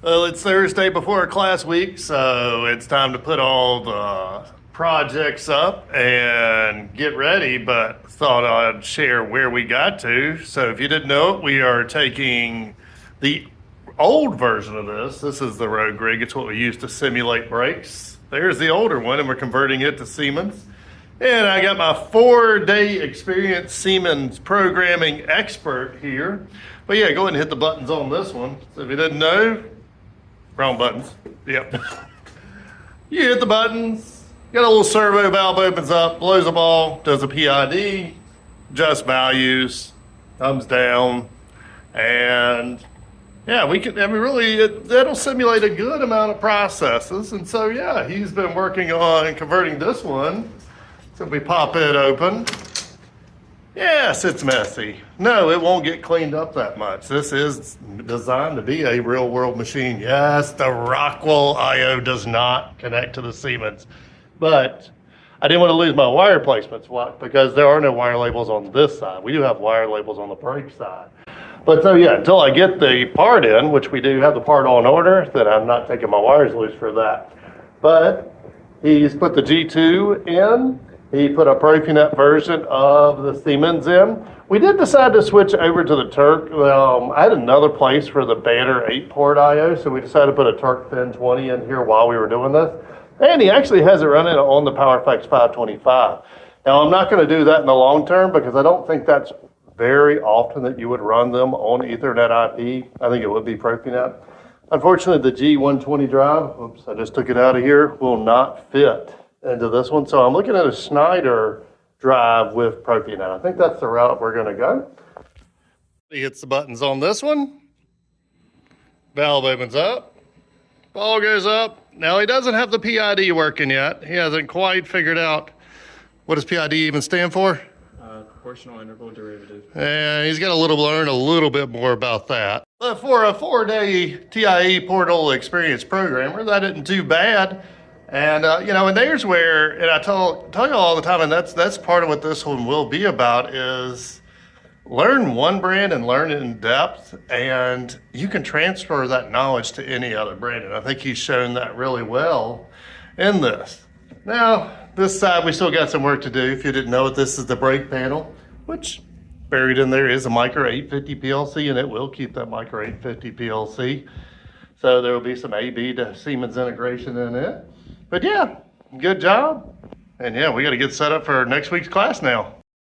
Well, it's Thursday before class week, so it's time to put all the projects up and get ready, but thought I'd share where we got to. So if you didn't know it, we are taking the old version of this. This is the Rogue rig. It's what we use to simulate brakes. There's the older one, and we're converting it to Siemens. And I got my 4-day experience Siemens programming expert here. But yeah, go ahead and hit the buttons on this one. So if you didn't know, wrong buttons. Yep. You hit the buttons, got a little servo valve opens up, blows the ball, does a PID, adjusts values, thumbs down, and yeah, that'll simulate a good amount of processes. And so yeah, he's been working on converting this one. So we pop it open. Yes, it's messy. No, it won't get cleaned up that much. This is designed to be a real world machine. Yes, the Rockwell IO does not connect to the Siemens, but I didn't want to lose my wire placements because there are no wire labels on this side. We do have wire labels on the brake side. But so yeah, until I get the part in, which we do have the part on order, then I'm not taking my wires loose for that. But he's put the G2 in. He put a ProfiNet version of the Siemens in. We did decide to switch over to the Turk. I had another place for the Banner 8-port IO, so we decided to put a Turk Fin 20 in here while we were doing this. And he actually has it running on the PowerFlex 525. Now, I'm not going to do that in the long term because I don't think that's very often that you would run them on Ethernet IP. I think it would be ProfiNet. Unfortunately, the G120 drive, oops, I just took it out of here, will not fit into this one. So I'm looking at a Schneider drive with ProfiNet. I think that's the route we're going to go. He hits the buttons on this one. Valve opens up. Ball goes up. Now he doesn't have the PID working yet. He hasn't quite figured out what does PID even stand for? Proportional interval derivative. And he's got to learn a little bit more about that. But for a 4-day TIE portal experience programmer, that isn't too bad. And and there's where, and I tell you all the time, and that's part of what this one will be about, is learn one brand and learn it in depth, and you can transfer that knowledge to any other brand. And I think he's shown that really well in this. Now, this side, we still got some work to do. If you didn't know it, this is the brake panel, which buried in there is a Micro 850 PLC, and it will keep that Micro 850 PLC. So there will be some AB to Siemens integration in it. But yeah, good job. And yeah, we got to get set up for next week's class now.